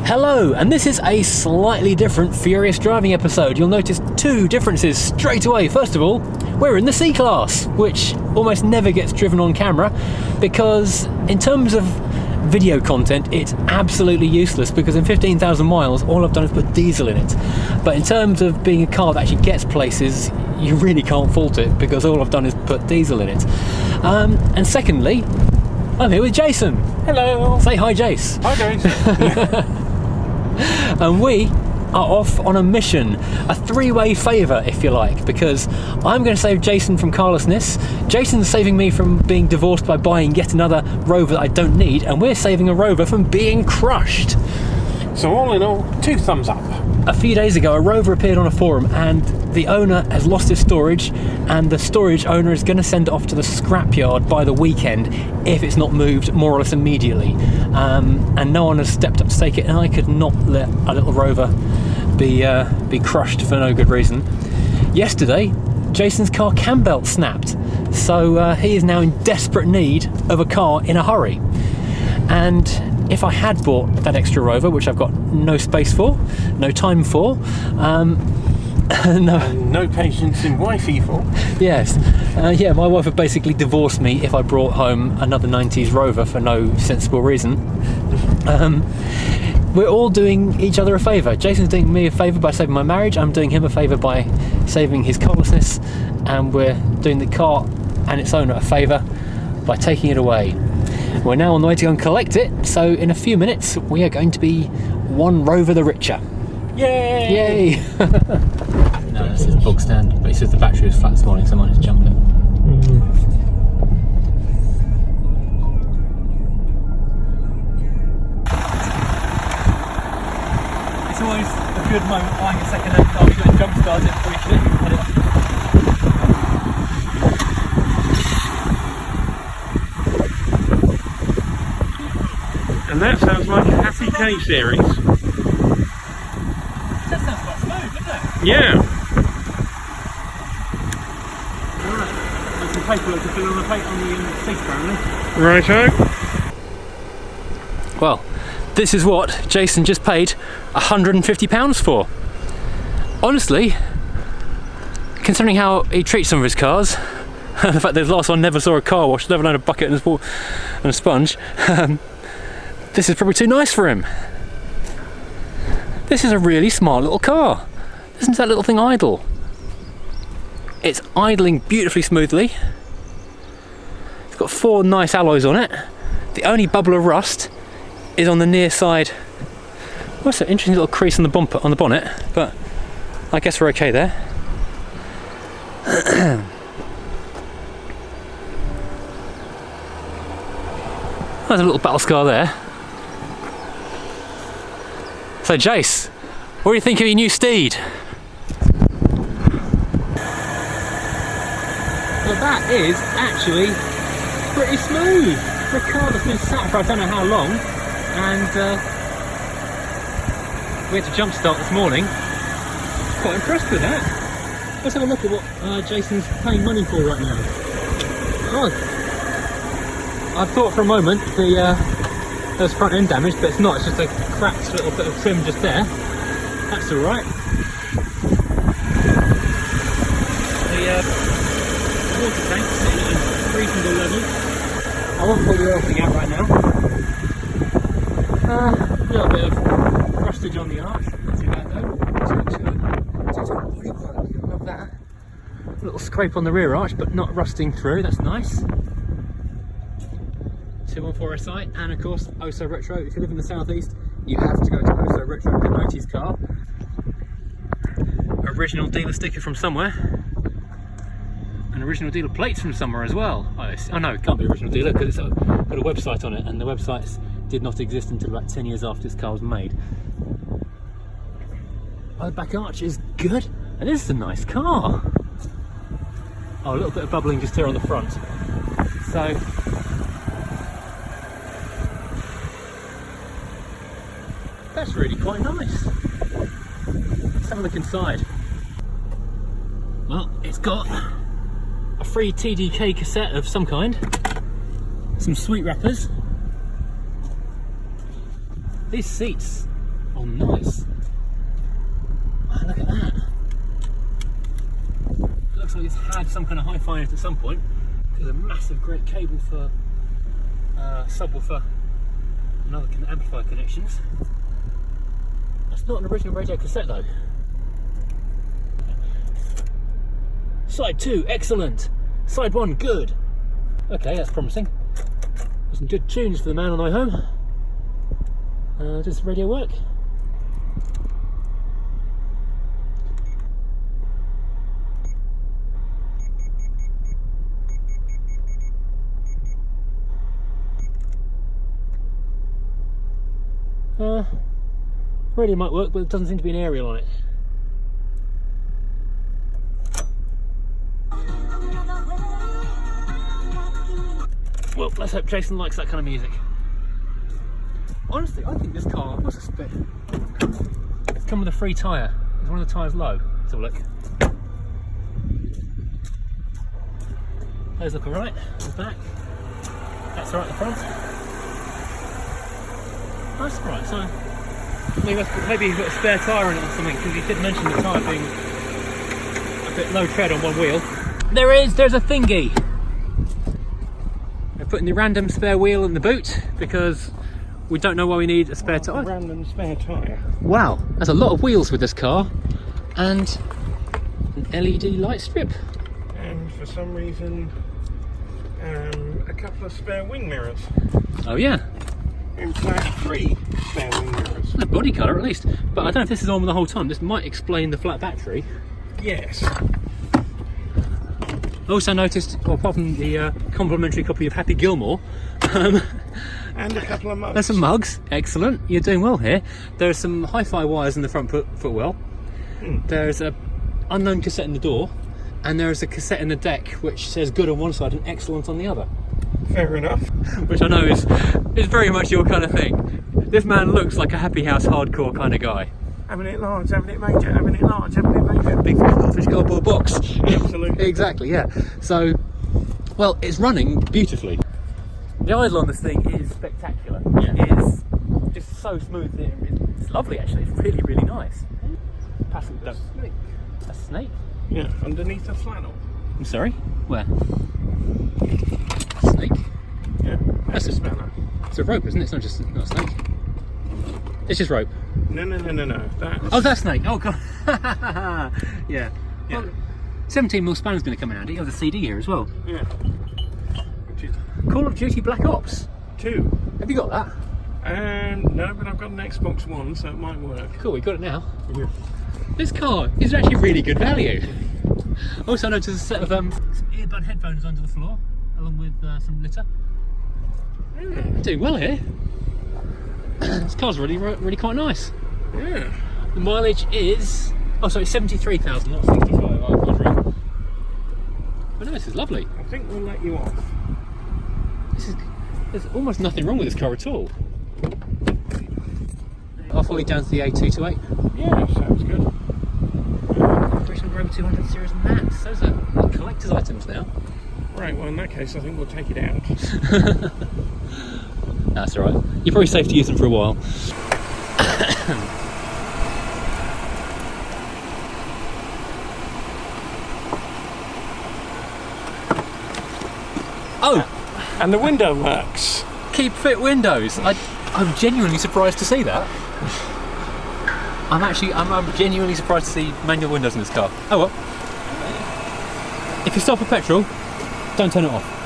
Hello, and this is a slightly different Furious Driving episode. You'll notice two differences straight away. First of all, we're in the C-Class, which almost never gets driven on camera because in terms of video content, it's absolutely useless because in 15,000 miles, all I've done is put diesel in it. But in terms of being a car that actually gets places, you really can't fault it because all I've done is put diesel in it. And secondly, I'm here with Jason. Hello. Say hi, Jace. Hi, Jace. And we are off on a mission, a three-way favour if you like, because I'm going to save Jason from carlessness, Jason's saving me from being divorced by buying yet another Rover that I don't need, and we're saving a Rover from being crushed. So all in all, 2 thumbs up. A few days ago a Rover appeared on a forum and the owner has lost his storage, and the storage owner is going to send it off to the scrapyard by the weekend if it's not moved more or less immediately. And no one has stepped up to take it, and I could not let a little Rover be crushed for no good reason. Yesterday Jason's car cam belt snapped, so he is now in desperate need of a car in a hurry. And if I had bought that extra Rover, which I've got no space for, no time for, no patience in wifey for. Yes, yeah, my wife would basically divorce me if I brought home another 90s Rover for no sensible reason. We're all doing each other a favour. Jason's doing me a favour by saving my marriage, I'm doing him a favour by saving his carlessness, and we're doing the car and its owner a favour by taking it away. We're now on the way to go and collect it, so in a few minutes we are going to be one Rover the richer. Yay! Yay! No, this is bog stand, but he says the battery was flat this morning, so I might just jump it. It's always a good moment buying a second-hand car. You've got to jump start it before you hit it. And that sounds like a Happy K series. That sounds quite smooth, doesn't it? Yeah. Alright, there's some paperwork to fill on the plate on the seat apparently. Righto. Well, this is what Jason just paid £150 for. Honestly, considering how he treats some of his cars, the fact that the last one never saw a car wash, let alone a bucket and a sponge, this is probably too nice for him. This is a really smart little car. Listen to that little thing idle. It's idling beautifully smoothly. It's got 4 nice alloys on it. The only bubble of rust is on the near side. What's an interesting little crease on the bumper, on the bonnet, but I guess we're okay there. There's a little battle scar there. So Jace, what do you think of your new steed? Well, that is actually pretty smooth for a car that's been sat for I don't know how long, and we had to jump start this morning. Quite impressed with that. Let's have a look at what Jason's paying money for right now. Oh, I thought for a moment there's front end damage, but it's not, it's just a cracked little bit of trim just there. That's alright. The water tank's sitting at a reasonable level. I won't pull the oil thing out right now. A little bit of rustage on the arch, not too bad though. I love that. A little scrape on the rear arch, but not rusting through, that's nice. 214 site, and of course Oso Retro. If you live in the southeast, you have to go to Oso Retro with a 90s car. Original dealer sticker from somewhere, and original dealer plates from somewhere as well. Oh no, it can't be original dealer because it's got a website on it, and the websites did not exist until about 10 years after this car was made. Oh, the back arch is good, and this is a nice car. Oh, a little bit of bubbling just here on the front. So that's really quite nice. Let's have a look inside. Well, it's got a free TDK cassette of some kind, some sweet wrappers. These seats Oh, nice. Oh, look at that. It looks like it's had some kind of hi-fi in it at some point. There's a massive great cable for subwoofer and other amplifier connections. That's not an original radio cassette though. Side 2, excellent. Side 1, good. Okay, that's promising. Got some good tunes for the man on the way home. Does the radio work? Radio might work, but it doesn't seem to be an aerial on it. Well, let's hope Jason likes that kind of music. Honestly, I think this car, what's a spec? It's come with a free tyre. Is one of the tyres low? Let's have a look. Those look alright. The back. That's alright, the front. That's right, so maybe he's got a spare tyre in it or something, because he did mention the tyre being a bit low tread on one wheel. There's a thingy. They're putting the random spare wheel in the boot because we don't know why we need a spare tyre. Random spare tyre. Wow, that's a lot of wheels with this car, and an LED light strip. And for some reason, a couple of spare wing mirrors. Oh yeah. In fact, 3 spare wing mirrors. And a body colour at least, but I don't know if this is on the whole time. This might explain the flat battery. Yes. Also noticed, well, apart from the complimentary copy of Happy Gilmore, And a couple of mugs. there's some mugs. Excellent, you're doing well here. There's some hi-fi wires in the front footwell. There's a unknown cassette in the door, and there's a cassette in the deck which says good on one side and excellent on the other. Fair enough. Which I know is very much your kind of thing. This man looks like a Happy House hardcore kind of guy. Having it large, having it major, having it large, having it major. Big fish cardboard box. Absolutely. Exactly, yeah. So, well, it's running beautifully. The idle on this thing is spectacular. Yeah. It's just so smooth. It's lovely, actually. It's really, really nice. Passenger. Snake. A snake? Yeah, underneath the flannel. I'm sorry? Where? A snake? Yeah, That's a spanner. It's a rope, isn't it? It's not just not a snake. It's just rope. No. That's... Oh, that's snake. Oh, God. Yeah. Yeah. Well, 17mm spanner's going to come in handy. Oh, there's a CD here as well. Yeah. Which is Call of Duty Black Ops. 2. Have you got that? No, but I've got an Xbox One, so it might work. Cool, we got it now. Yeah. This car is actually really good value. Also noticed a set of some earbud headphones under the floor, along with some litter. Doing well here. This car's really quite nice. Yeah. The mileage is, oh sorry, 73,000, not 65. I was wrong. But no, this is lovely. I think we'll let you off. There's almost nothing wrong with this car at all. I'll follow you down to the A228. Yeah, sounds good. Original Rover 200 Series Max. Those are collector's items now. Right, well in that case I think we'll take it out. That's alright. You're probably safe to use them for a while. Oh! And the window works. Keep fit windows. I'm genuinely surprised to see that. I'm genuinely surprised to see manual windows in this car. Oh well. If you stop for petrol, don't turn it off.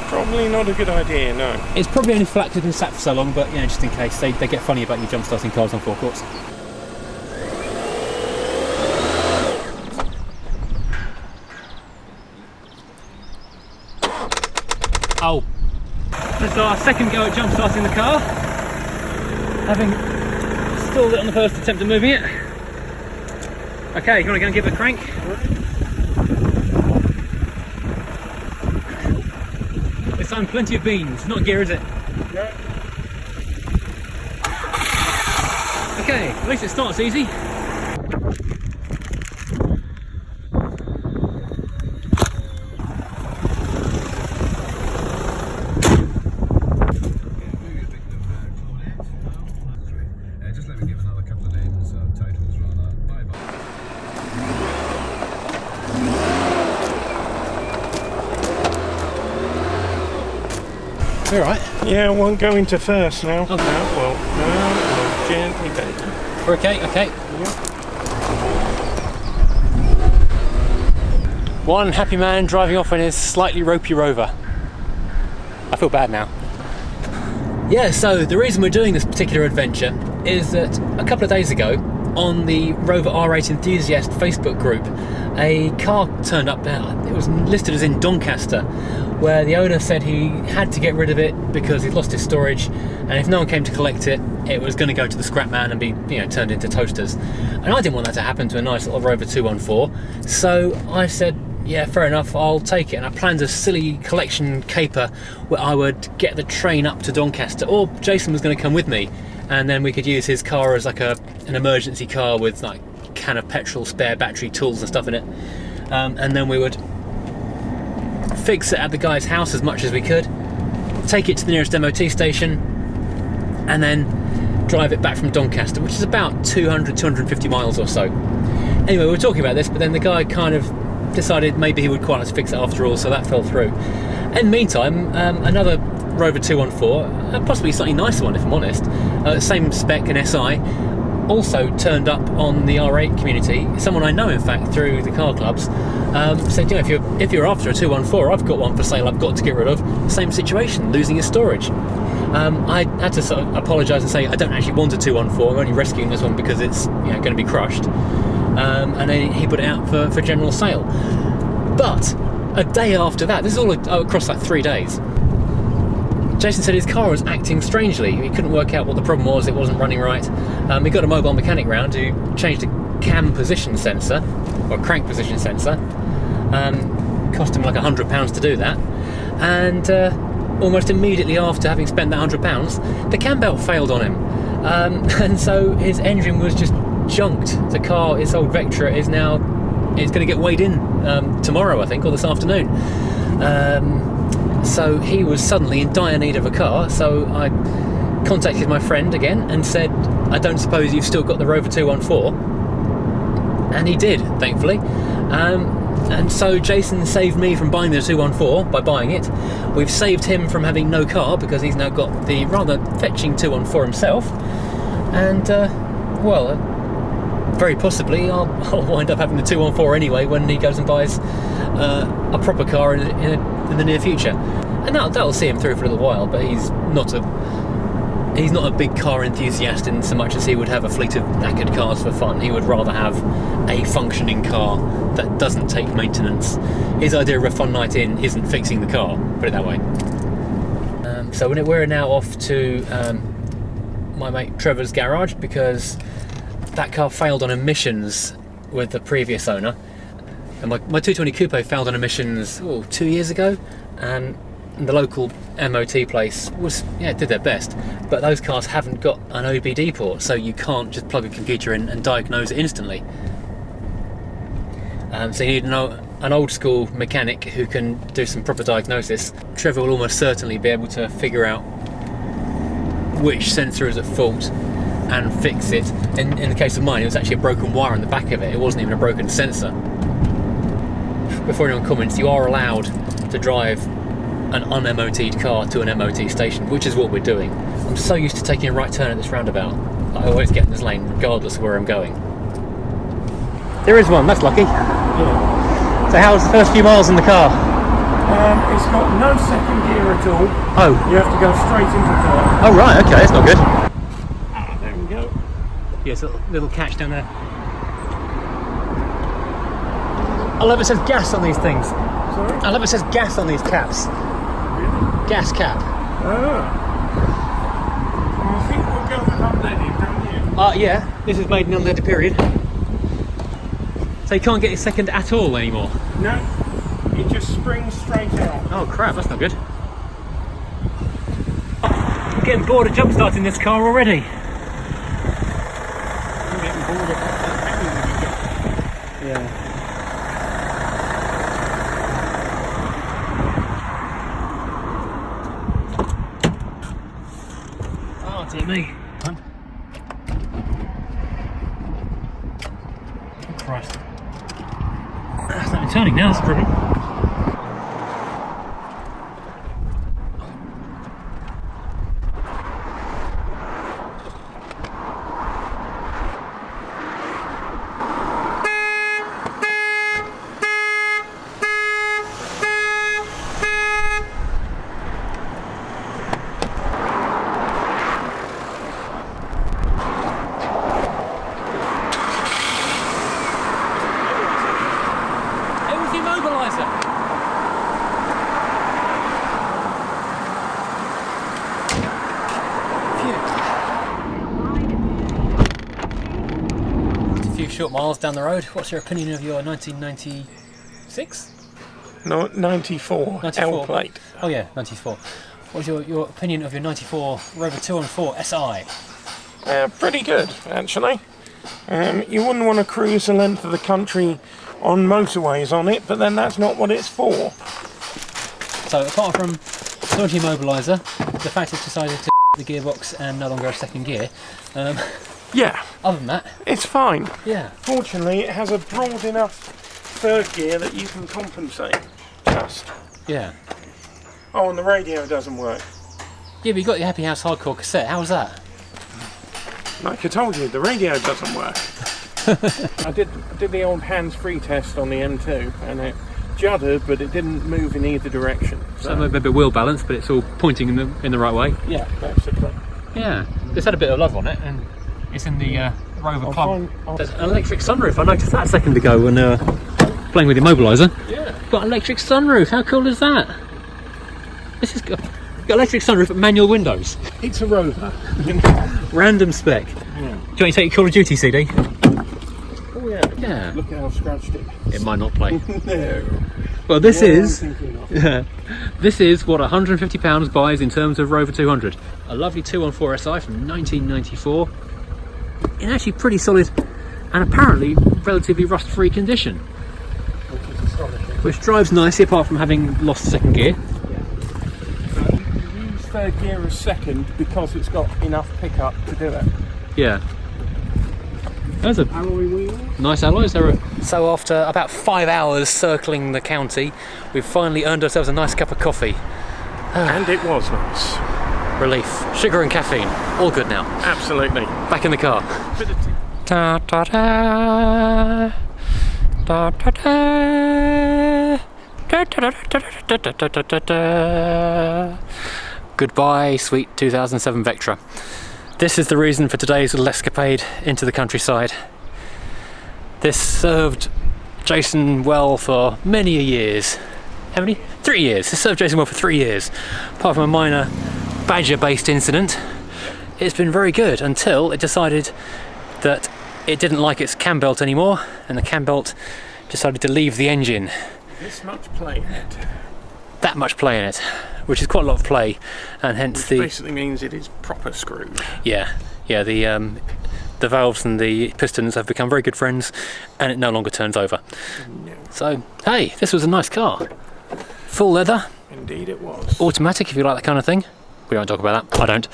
Probably not a good idea, no. It's probably only flat because it's been sat for so long, but you know, just in case they get funny about you jump starting cars on forecourts. Oh. This is our second go at jump starting the car. Having stalled it on the first attempt at moving it. Okay, you want to go and give it a crank? This time plenty of beans, not gear is it? No. Okay, at least it starts easy. All right. Yeah, I won't go into first now. Okay. No, gently down. Okay, okay. Yeah. One happy man driving off in his slightly ropey Rover. I feel bad now. Yeah, so the reason we're doing this particular adventure is that a couple of days ago, on the Rover R8 Enthusiast Facebook group, a car turned up. It was listed as in Doncaster, where the owner said he had to get rid of it because he'd lost his storage, and if no one came to collect it, it was going to go to the scrap man and be, turned into toasters. And I didn't want that to happen to a nice little Rover 214, so I said, yeah, fair enough, I'll take it. And I planned a silly collection caper where I would get the train up to Doncaster, or Jason was going to come with me, and then we could use his car as like an emergency car with like a can of petrol, spare battery, tools and stuff in it. And then we would fix it at the guy's house as much as we could, take it to the nearest MOT station, and then drive it back from Doncaster, which is about 250 miles or so. Anyway, we were talking about this, but then the guy kind of decided maybe he would quite like to fix it after all, so that fell through. In the meantime, another Rover 214, possibly a slightly nicer one if I'm honest, same spec, an SI, also turned up on the R8 community. Someone I know, in fact, through the car clubs, said, if you're after a 214, I've got one for sale I've got to get rid of. Same situation, losing his storage. I had to sort of apologise and say I don't actually want a 214, I'm only rescuing this one because it's going to be crushed. And then he put it out for general sale. But a day after that, this is all across like 3 days, Jason said his car was acting strangely. He couldn't work out what the problem was, it wasn't running right. He got a mobile mechanic round who changed the cam position sensor, or crank position sensor. Cost him like £100 to do that. And almost immediately after having spent that £100, the cam belt failed on him. And so his engine was just junked. The car, his old Vectra, is going to get weighed in tomorrow, I think, or this afternoon. So he was suddenly in dire need of a car, so I contacted my friend again and said, I don't suppose you've still got the Rover 214? And he did, thankfully. And so Jason saved me from buying the 214 by buying it. We've saved him from having no car because he's now got the rather fetching 214 himself. And, very possibly I'll wind up having the 214 anyway when he goes and buys a proper car in the near future. And that'll see him through for a little while, but he's not a big car enthusiast in so much as he would have a fleet of knackered cars for fun. He would rather have a functioning car that doesn't take maintenance. His idea of a fun night in isn't fixing the car, put it that way. So we're now off to my mate Trevor's garage because that car failed on emissions with the previous owner. And my 220 Coupe failed on emissions 2 years ago, and the local MOT place did their best, but those cars haven't got an OBD port, so you can't just plug a computer in and diagnose it instantly. So you need an old school mechanic who can do some proper diagnosis. Trevor will almost certainly be able to figure out which sensor is at fault and fix it. In the case of mine, it was actually a broken wire in the back of it. It wasn't even a broken sensor. Before anyone comments, you are allowed to drive an un-MOT'd car to an MOT station, which is what we're doing. I'm so used to taking a right turn at this roundabout. I always get in this lane regardless of where I'm going. There is one, that's lucky. Yeah. So how was the first few miles in the car? It's got no second gear at all. Oh. You have to go straight into third. Oh right, okay, that's not good. There we go. Yes, a little catch down there. I love it says gas on these things. Sorry? I love it says gas on these caps. Really? Gas cap. I think we'll go with unleaded, don't you? Yeah, this is made in unleaded period. So you can't get a second at all anymore? No, it just springs straight out. Oh crap, that's not good. I'm getting bored of jump starting this car already. I'm getting bored of that. Yeah. Oh dear me. Oh Christ. It's not turning now, that's the problem. short miles down the road. What's your opinion of your 1996? No, 94, 94. L plate. Oh yeah, 94. What's your opinion of your 94 Rover 214 SI? Pretty good, actually. You wouldn't want to cruise the length of the country on motorways on it, but then that's not what it's for. So apart from dodgy immobiliser, the fact it's decided to the gearbox and no longer a second gear, Yeah, other than that, it's fine. yeah. Fortunately, it has a broad enough third gear that you can compensate. Just. Yeah. Oh, and the radio doesn't work. Yeah, but you got your Happy House Hardcore cassette. How was that? Like I told you, the radio doesn't work. I did the old hands-free test on the M2, and it juddered, but it didn't move in either direction. So maybe a bit wheel balance, but it's all pointing in the right way. Yeah, basically. Yeah, it's had a bit of love on it, and it's in the Rover Club. There's an electric sunroof. I noticed that a second ago when playing with the immobiliser. Yeah. Got an electric sunroof. How cool is that? This has got electric sunroof but manual windows. It's a Rover. Random spec. Yeah. Do you want to take your Call of Duty CD? Oh yeah. Yeah. Look at how scratched it is. It might not play. No. Well, this What is. I'm thinking of. Yeah, this is what £150 buys in terms of Rover 200. A lovely 214 SI from 1994, in actually pretty solid and apparently relatively rust-free condition, Which is astonishing. which drives nicely apart from having lost second gear. You use third gear as second because it's got enough pickup to do it. Yeah. Those are Alloy wheels. nice alloys. So after about 5 hours circling the county, we've finally earned ourselves a nice cup of coffee. And it was nice. Relief. Sugar and caffeine. All good now. Absolutely. Back in the car. Bit of Da, da, da. Da, da, da. Da, da, da, da, da, da, da, da, da. Goodbye, sweet 2007 Vectra. This is the reason for today's little escapade into the countryside. This served Jason well for many years. How many? 3 years. This served Jason well for 3 years. Apart from a minor badger-based incident, it's been very good until it decided that it didn't like its cam belt anymore, and the cam belt decided to leave the engine. this much play in it. That much play in it, which is quite a lot of play, and hence Which the basically means it is proper screwed. the valves and the pistons have become very good friends, and it no longer turns over. No. So hey, this was a nice car. Full leather, Indeed it was. automatic if you like that kind of thing. We won't talk about that. I don't.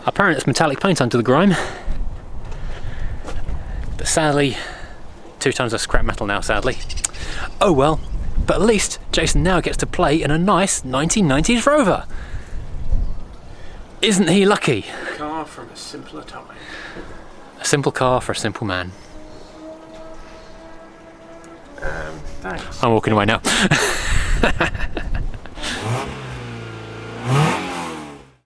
Apparently it's metallic paint under the grime, but sadly 2 tons of scrap metal now, sadly. Oh well, but at least Jason now gets to play in a nice 1990s Rover. Isn't he lucky? A car from a simpler time. A simple car for a simple man. Thanks. I'm walking away now.